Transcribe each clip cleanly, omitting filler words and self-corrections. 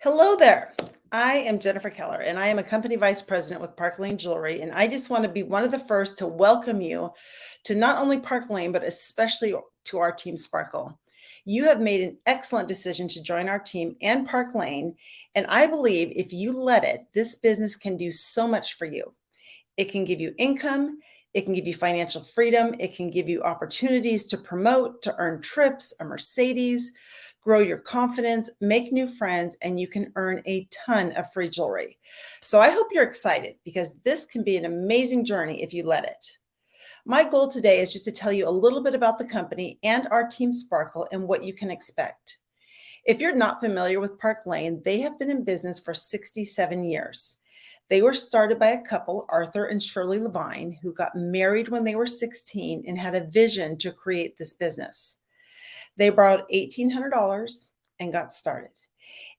Hello there. I am Jennifer Keller, and I am a company vice president with Park Lane Jewelry. And I just want to be one of the first to welcome you to not only Park Lane, but especially to our team Sparkle. You have made an excellent decision to join our team and Park Lane. And I believe if you let it, this business can do so much for you. It can give you income. It can give you financial freedom. It can give you opportunities to promote, to earn trips, a Mercedes, grow your confidence, make new friends, and you can earn a ton of free jewelry. So I hope you're excited because this can be an amazing journey if you let it. My goal today is just to tell you a little bit about the company and our team Sparkle and what you can expect. If you're not familiar with Park Lane, they have been in business for 67 years. They were started by a couple, Arthur and Shirley Levine, who got married when they were 16 and had a vision to create this business. They borrowed $1,800 and got started.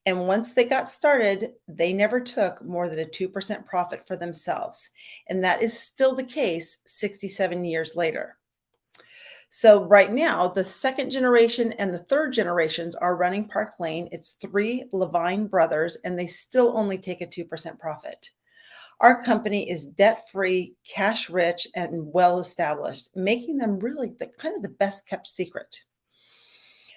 And once they got started, they never took more than a 2% profit for themselves. And that is still the case 67 years later. So right now, the second generation and the third generations are running Park Lane. It's three Levine brothers, and they still only take a 2% profit. Our company is debt-free, cash-rich, and well-established, making them really the kind of the best kept secret.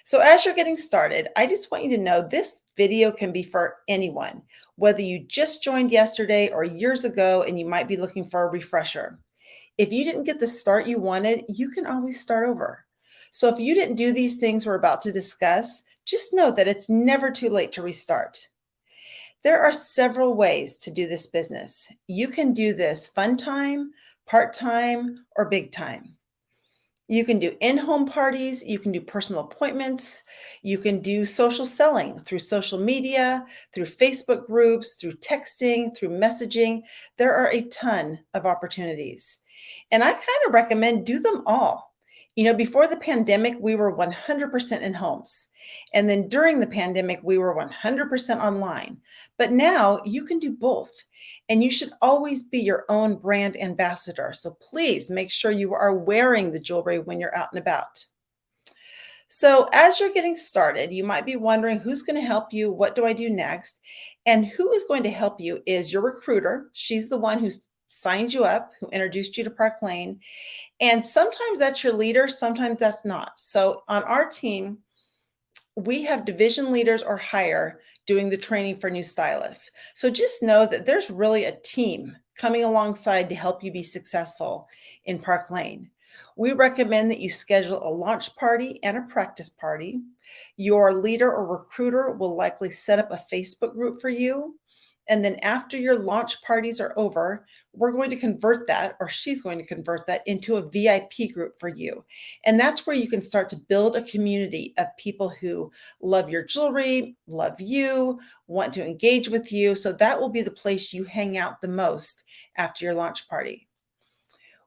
So as you're getting started, I just want you to know this video can be for anyone, whether you just joined yesterday or years ago and you might be looking for a refresher. If you didn't get the start you wanted, you can always start over. So if you didn't do these things we're about to discuss, just know that it's never too late to restart. There are several ways to do this business. You can do this fun time, part-time, or big time. You can do in-home parties, you can do personal appointments, you can do social selling through social media, through Facebook groups, through texting, through messaging. There are a ton of opportunities. And I kind of recommend do them all. Before the pandemic, we were 100% in homes. And then during the pandemic, we were 100% online. But now you can do both. And you should always be your own brand ambassador. So please make sure you are wearing the jewelry when you're out and about. So as you're getting started, you might be wondering who's going to help you? What do I do next? And who is going to help you is your recruiter. She's the one who signed you up, who introduced you to Park Lane. And sometimes that's your leader, sometimes that's not. So on our team, we have division leaders or higher doing the training for new stylists. So just know that there's really a team coming alongside to help you be successful in Park Lane. We recommend that you schedule a launch party and a practice party. Your leader or recruiter will likely set up a Facebook group for you. And then after your launch parties are over, we're going to convert that, or she's going to convert that into a VIP group for you. And that's where you can start to build a community of people who love your jewelry, love you, want to engage with you. So that will be the place you hang out the most after your launch party.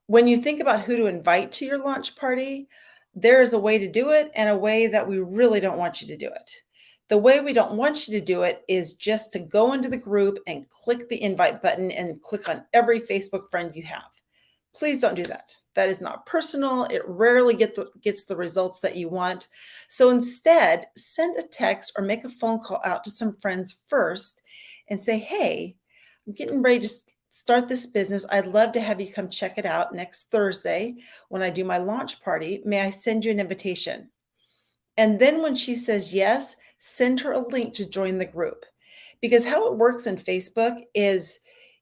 When you think about who to invite to your launch party, there is a way to do it and a way that we really don't want you to do it. The way we don't want you to do it is just to go into the group and click the invite button and click on every Facebook friend you have. Please don't do that. That is not personal. It rarely gets the results that you want. So instead, send a text or make a phone call out to some friends first and say, hey, I'm getting ready to start this business. I'd love to have you come check it out next Thursday when I do my launch party. May I send you an invitation? And then when she says yes, send her a link to join the group. Because how it works in Facebook is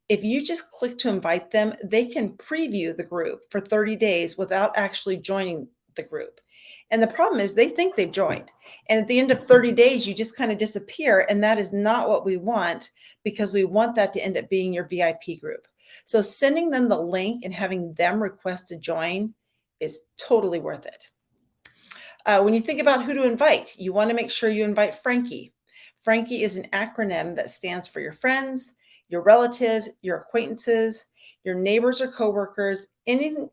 if you just click to invite them, they can preview the group for 30 days without actually joining the group. And the problem is they think they've joined. And at the end of 30 days, you just kind of disappear. And that is not what we want, because we want that to end up being your VIP group. So sending them the link and having them request to join is totally worth it. When you think about who to invite, you want to make sure you invite Frankie. Frankie is an acronym that stands for your friends, your relatives, your acquaintances, your neighbors or coworkers, anything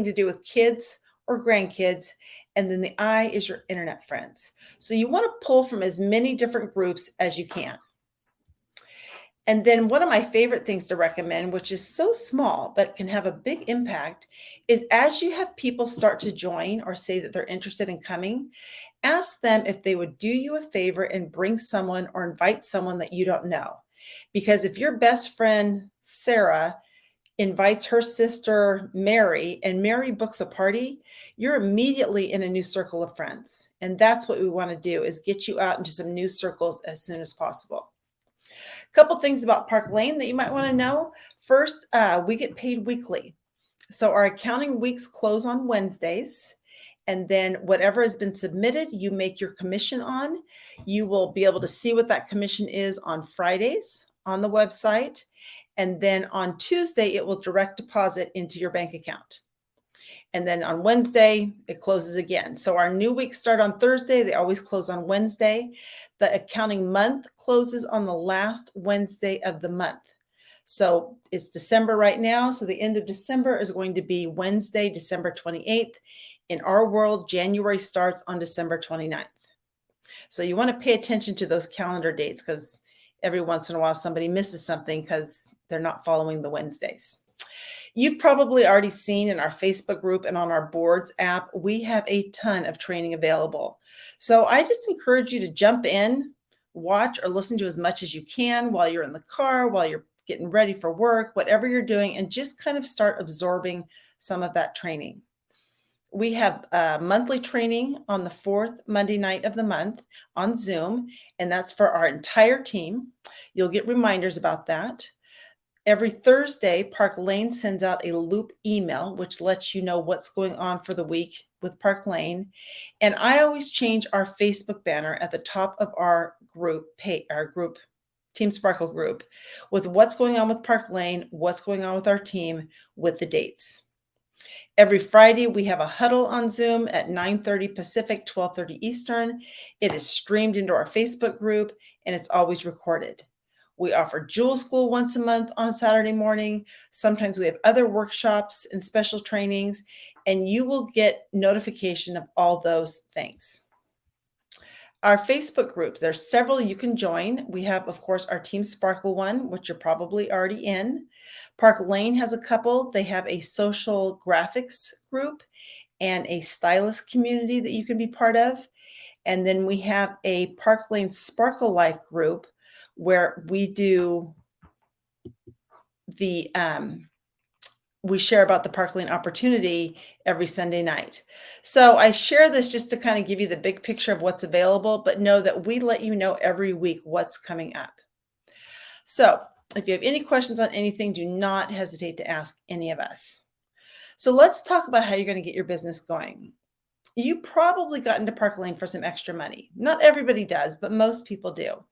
to do with kids or grandkids. And then the I is your internet friends. So you want to pull from as many different groups as you can. And then one of my favorite things to recommend, which is so small but can have a big impact, is as you have people start to join or say that they're interested in coming, ask them if they would do you a favor and bring someone or invite someone that you don't know. Because if your best friend, Sarah, invites her sister, Mary, and Mary books a party, you're immediately in a new circle of friends. And that's what we want to do, is get you out into some new circles as soon as possible. Couple things about Park Lane that you might want to know. First, we get paid weekly. So our accounting weeks close on Wednesdays. And then whatever has been submitted, you make your commission on. You will be able to see what that commission is on Fridays on the website. And then on Tuesday, it will direct deposit into your bank account. And then on Wednesday, it closes again. So our new weeks start on Thursday. They always close on Wednesday. The accounting month closes on the last Wednesday of the month. So it's December right now. So the end of December is going to be Wednesday, December 28th. In our world, January starts on December 29th. So you want to pay attention to those calendar dates, because every once in a while somebody misses something because they're not following the Wednesdays. You've probably already seen in our Facebook group and on our boards app, we have a ton of training available. So I just encourage you to jump in, watch or listen to as much as you can while you're in the car, while you're getting ready for work, whatever you're doing, and just kind of start absorbing some of that training. We have monthly training on the fourth Monday night of the month on Zoom, and that's for our entire team. You'll get reminders about that. Every Thursday, Park Lane sends out a loop email, which lets you know what's going on for the week with Park Lane. And I always change our Facebook banner at the top of our group, Team Sparkle group, with what's going on with Park Lane, what's going on with our team, with the dates. Every Friday, we have a huddle on Zoom at 9:30 Pacific, 12:30 Eastern. It is streamed into our Facebook group, and it's always recorded. We offer Jewel School once a month on a Saturday morning. Sometimes we have other workshops and special trainings, and you will get notification of all those things. Our Facebook groups, there's several you can join. We have, of course, our Team Sparkle one, which you're probably already in. Park Lane has a couple. They have a social graphics group and a stylist community that you can be part of. And then we have a Park Lane Sparkle Life group where we do the we share about the Park Lane opportunity every Sunday night. So I share this just to kind of give you the big picture of what's available, but know that we let you know every week what's coming up. So if you have any questions on anything, do not hesitate to ask any of us. So let's talk about how you're going to get your business going. You probably got into Park Lane for some extra money. Not everybody does, but most people do.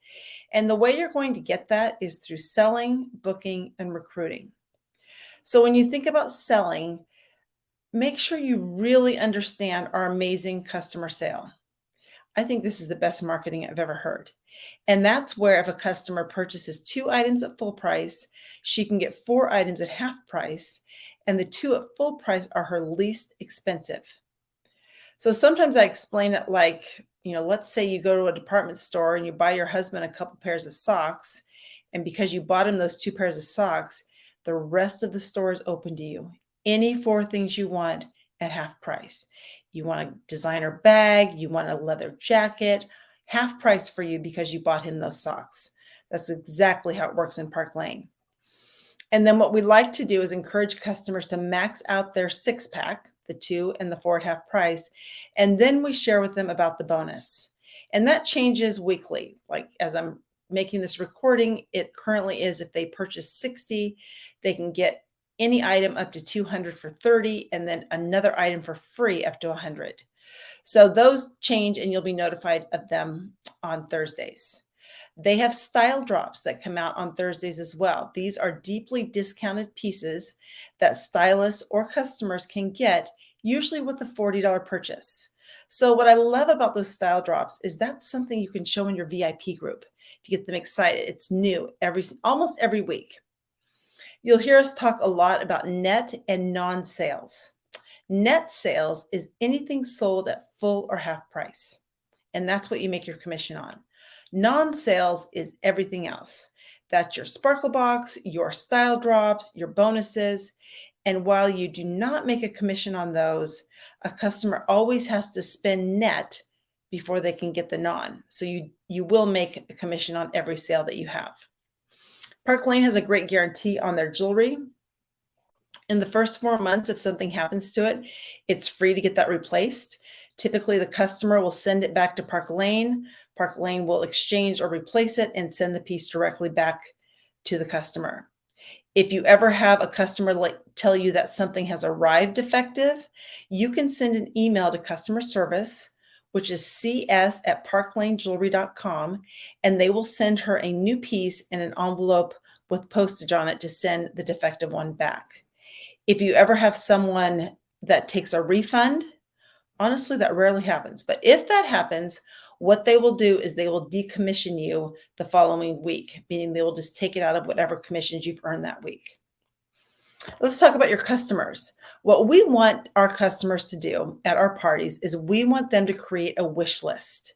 And the way you're going to get that is through selling, booking, and recruiting. So when you think about selling, make sure you really understand our amazing customer sale. I think this is the best marketing I've ever heard. And that's where if a customer purchases 2 items at full price, she can get 4 items at half price, and the 2 at full price are her least expensive. So sometimes I explain it like, let's say you go to a department store and you buy your husband a couple pairs of socks, and because you bought him those 2 pairs of socks, the rest of the store is open to you. Any 4 things you want at half price. You want a designer bag, you want a leather jacket, half price for you because you bought him those socks. That's exactly how it works in Park Lane. And then what we like to do is encourage customers to max out their 6-pack, the 2 and the 4 at half price. And then we share with them about the bonus. And that changes weekly. Like as I'm making this recording, it currently is if they purchase 60, they can get any item up to 200 for 30, and then another item for free up to 100. So those change and you'll be notified of them on Thursdays. They have style drops that come out on Thursdays as well. These are deeply discounted pieces that stylists or customers can get, usually with a $40 purchase. So what I love about those style drops is that's something you can show in your VIP group to get them excited. It's new almost every week. You'll hear us talk a lot about net and non-sales. Net sales is anything sold at full or half price, and that's what you make your commission on. Non-sales is everything else. That's your Sparkle Box, your style drops, your bonuses. And while you do not make a commission on those, a customer always has to spend net before they can get the non. So you will make a commission on every sale that you have. Park Lane has a great guarantee on their jewelry. In the first 4 months, if something happens to it, it's free to get that replaced. Typically, the customer will send it back to Park Lane. Park Lane will exchange or replace it and send the piece directly back to the customer. If you ever have a customer tell you that something has arrived defective, you can send an email to customer service, which is cs@parklanejewelry.com, and they will send her a new piece in an envelope with postage on it to send the defective one back. If you ever have someone that takes a refund, honestly, that rarely happens. But if that happens, what they will do is they will decommission you the following week, meaning they will just take it out of whatever commissions you've earned that week. Let's talk about your customers. What we want our customers to do at our parties is we want them to create a wish list.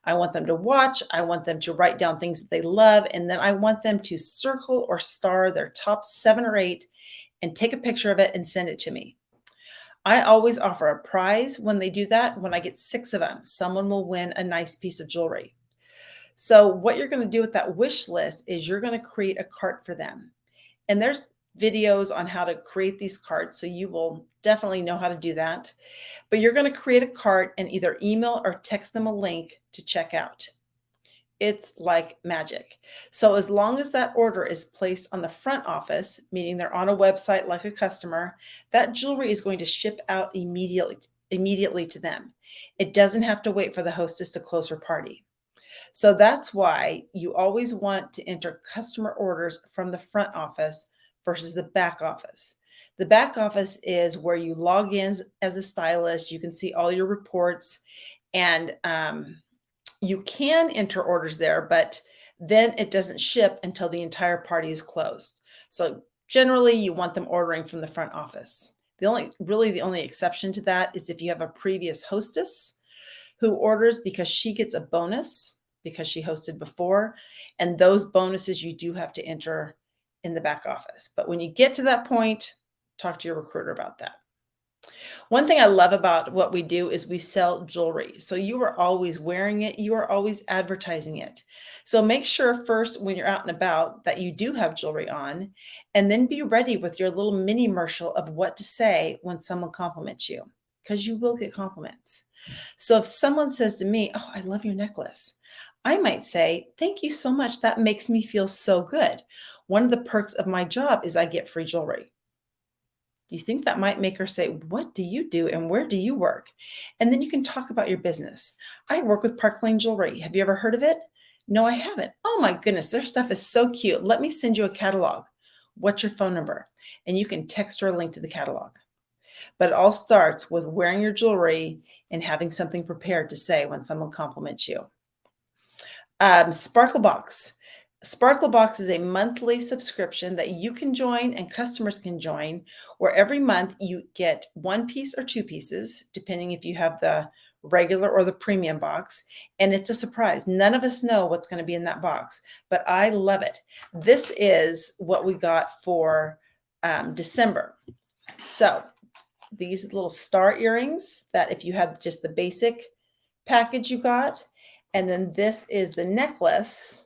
I want them to watch, I want them to write down things that they love, and then I want them to circle or star their top 7 or 8 and take a picture of it and send it to me. I always offer a prize when they do that. When I get 6 of them, someone will win a nice piece of jewelry. So what you're going to do with that wish list is you're going to create a cart for them. And there's videos on how to create these carts, so you will definitely know how to do that. But you're going to create a cart and either email or text them a link to check out. It's like magic. So as long as that order is placed on the front office, meaning they're on a website like a customer, that jewelry is going to ship out immediately to them. It doesn't have to wait for the hostess to close her party. So that's why you always want to enter customer orders from the front office versus the back office. The back office is where you log in as a stylist. You can see all your reports, and you can enter orders there, but then it doesn't ship until the entire party is closed. So generally you want them ordering from the front office. The only exception to that is if you have a previous hostess who orders because she gets a bonus because she hosted before, and those bonuses you do have to enter in the back office. But when you get to that point, talk to your recruiter about that. One thing I love about what we do is we sell jewelry. So you are always wearing it. You are always advertising it. So make sure first when you're out and about that you do have jewelry on, and then be ready with your little mini commercial of what to say when someone compliments you, because you will get compliments. So if someone says to me, "Oh, I love your necklace," I might say, "Thank you so much. That makes me feel so good. One of the perks of my job is I get free jewelry." Do you think that might make her say, "What do you do and where do you work?" And then you can talk about your business. "I work with Park Lane Jewelry. Have you ever heard of it?" "No, I haven't." "Oh my goodness, their stuff is so cute. Let me send you a catalog." "What's your phone number?" And you can text her a link to the catalog. But it all starts with wearing your jewelry and having something prepared to say when someone compliments you. Sparkle Box. Sparkle Box is a monthly subscription that you can join and customers can join, where every month you get 1 piece or 2 pieces, depending if you have the regular or the premium box. And it's a surprise. None of us know what's going to be in that box, but I love it. This is what we got for December. So these little star earrings that if you had just the basic package you got, and then this is the necklace.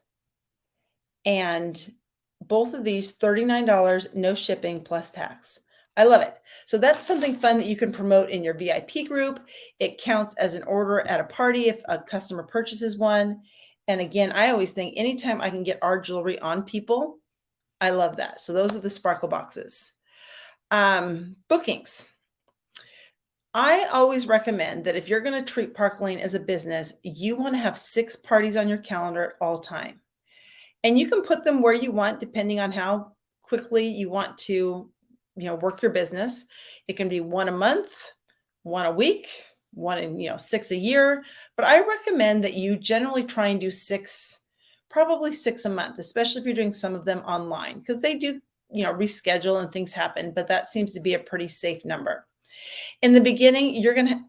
And both of these, $39, no shipping plus tax. I love it. So that's something fun that you can promote in your VIP group. It counts as an order at a party if a customer purchases one. And again, I always think anytime I can get our jewelry on people, I love that. So those are the Sparkle Boxes. Bookings. I always recommend that if you're going to treat Park Lane as a business, you want to have 6 parties on your calendar at all time. And you can put them where you want, depending on how quickly you want to, work your business. It can be 1 a month, 1 a week, 1 in, 6 a year. But I recommend that you generally try and do 6, probably 6 a month, especially if you're doing some of them online, because they do, reschedule and things happen. But that seems to be a pretty safe number. In the beginning, you're going to,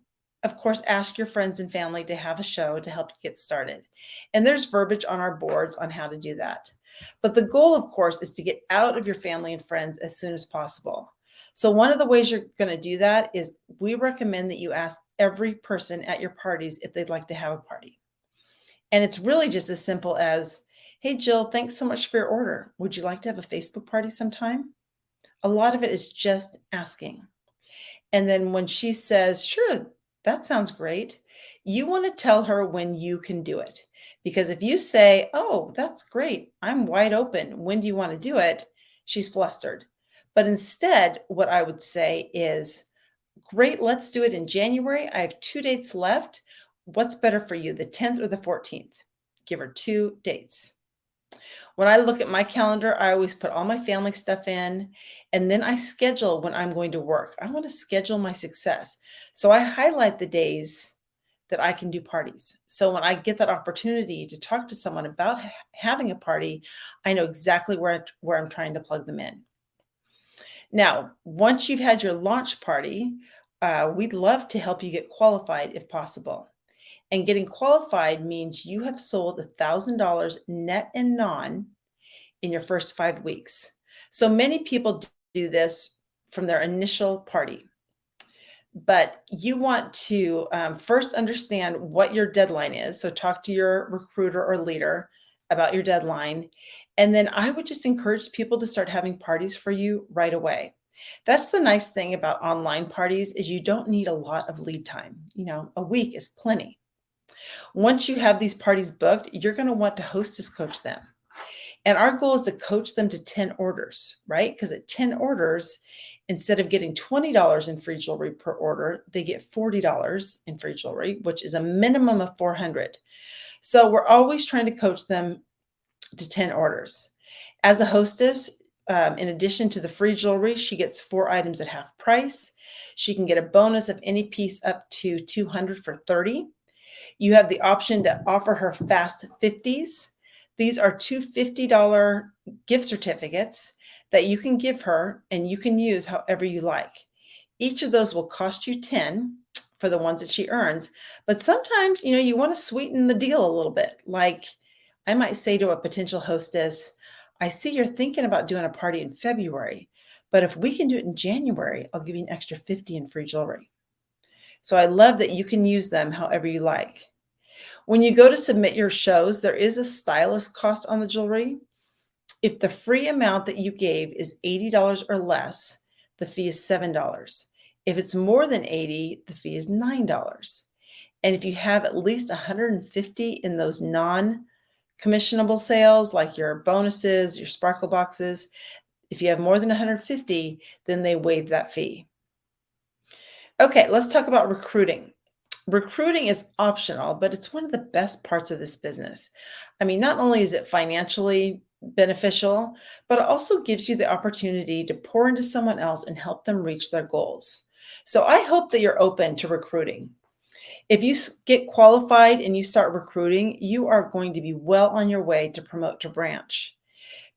of course, ask your friends and family to have a show to help you get started. And there's verbiage on our boards on how to do that. But the goal, of course, is to get out of your family and friends as soon as possible. So one of the ways you're going to do that is we recommend that you ask every person at your parties if they'd like to have a party. And it's really just as simple as, hey, Jill, thanks so much for your order. Would you like to have a Facebook party sometime? A lot of it is just asking. And then when she says, sure, that sounds great, you want to tell her when you can do it. Because if you say, oh, that's great, I'm wide open, when do you want to do it? She's flustered. But instead, what I would say is, great, let's do it in January. I have 2 dates left. What's better for you, the 10th or the 14th? Give her 2 dates. When I look at my calendar, I always put all my family stuff in, and then I schedule when I'm going to work. I want to schedule my success. So I highlight the days that I can do parties. So when I get that opportunity to talk to someone about having a party, I know exactly where I'm trying to plug them in. Now, once you've had your launch party, we'd love to help you get qualified if possible. And getting qualified means you have sold $1,000 net and non in your first 5 weeks. So many people do this from their initial party. But you want to first understand what your deadline is. So talk to your recruiter or leader about your deadline. And then I would just encourage people to start having parties for you right away. That's the nice thing about online parties is you don't need a lot of lead time. A week is plenty. Once you have these parties booked, you're going to want to hostess coach them. And our goal is to coach them to 10 orders, right? Because at 10 orders, instead of getting $20 in free jewelry per order, they get $40 in free jewelry, which is a minimum of $400. So we're always trying to coach them to 10 orders. As a hostess, in addition to the free jewelry, she gets 4 items at half price. She can get a bonus of any piece up to $200 for $30. You have the option to offer her fast 50s. These are two $50 gift certificates that you can give her and you can use however you like. Each of those will cost you 10 for the ones that she earns. But sometimes, you want to sweeten the deal a little bit. Like I might say to a potential hostess, I see you're thinking about doing a party in February, but if we can do it in January, I'll give you an extra 50 in free jewelry. So I love that you can use them however you like. When you go to submit your shows, there is a stylist cost on the jewelry. If the free amount that you gave is $80 or less, the fee is $7. If it's more than $80, the fee is $9. And if you have at least 150 in those non-commissionable sales, like your bonuses, your sparkle boxes, if you have more than 150, then they waive that fee. Okay, let's talk about recruiting. Recruiting is optional, but it's one of the best parts of this business. I mean, not only is it financially beneficial, but it also gives you the opportunity to pour into someone else and help them reach their goals. So I hope that you're open to recruiting. If you get qualified and you start recruiting, you are going to be well on your way to promote to branch.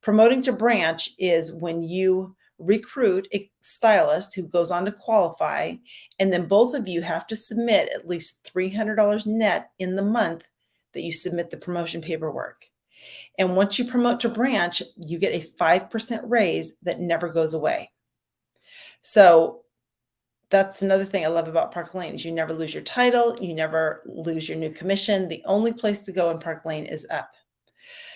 Promoting to branch is when you recruit a stylist who goes on to qualify, and then both of you have to submit at least $300 net in the month that you submit the promotion paperwork. And once you promote to branch, you get a 5% raise that never goes away. So that's another thing I love about Park Lane is you never lose your title, you never lose your new commission. The only place to go in Park Lane is up.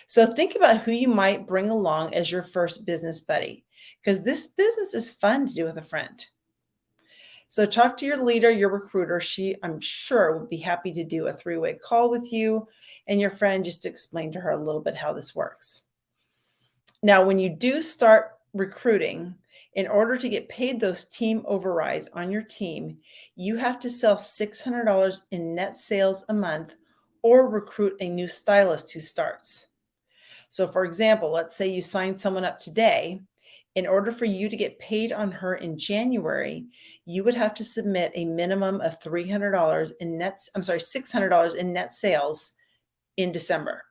So think about who you might bring along as your first business buddy, because this business is fun to do with a friend. So talk to your leader, your recruiter. I'm sure, would be happy to do a 3-way call with you and your friend just to explain to her a little bit how this works. Now, when you do start recruiting, in order to get paid those team overrides on your team, you have to sell $600 in net sales a month or recruit a new stylist who starts. So for example, let's say you sign someone up today. In order for you to get paid on her in January, you would have to submit a minimum of $600 in net sales in December.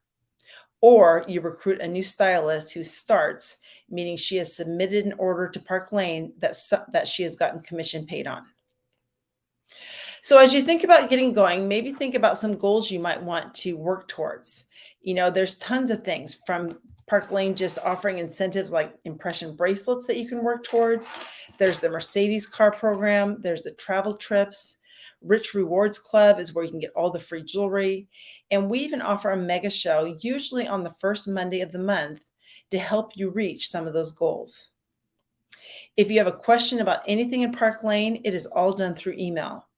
Or you recruit a new stylist who starts, meaning she has submitted an order to Park Lane that she has gotten commission paid on. So as you think about getting going, maybe think about some goals you might want to work towards. There's tons of things from Park Lane just offering incentives like impression bracelets that you can work towards. There's the Mercedes car program. There's the travel trips. Rich Rewards Club is where you can get all the free jewelry. And we even offer a mega show, usually on the first Monday of the month, to help you reach some of those goals. If you have a question about anything in Park Lane, it is all done through email.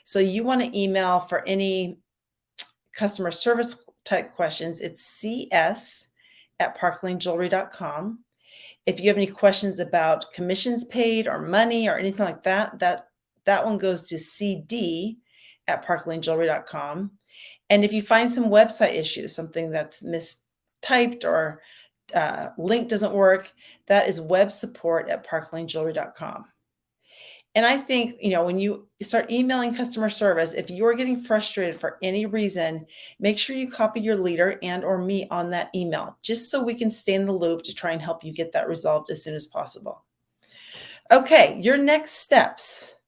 So you want to email for any customer service type questions. It's cs@parklanejewelry.com. If you have any questions about commissions paid or money or anything like that, that one goes to cd@parklanejewelry.com. And if you find some website issues, something that's mistyped or link doesn't work, that is websupport@parklanejewelry.com. And I think, when you start emailing customer service, if you're getting frustrated for any reason, make sure you copy your leader and or me on that email, just so we can stay in the loop to try and help you get that resolved as soon as possible. Okay, your next steps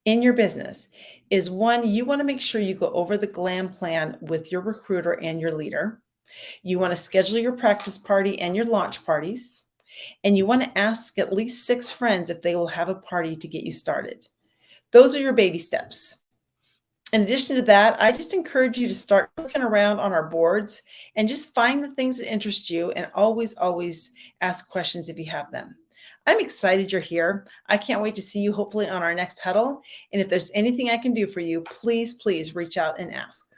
in your business is one, you want to make sure you go over the glam plan with your recruiter and your leader. You want to schedule your practice party and your launch parties. And you want to ask at least 6 friends if they will have a party to get you started. Those are your baby steps. In addition to that, I just encourage you to start looking around on our boards and just find the things that interest you, and always, always ask questions if you have them. I'm excited you're here. I can't wait to see you hopefully on our next huddle. And if there's anything I can do for you, please, please reach out and ask.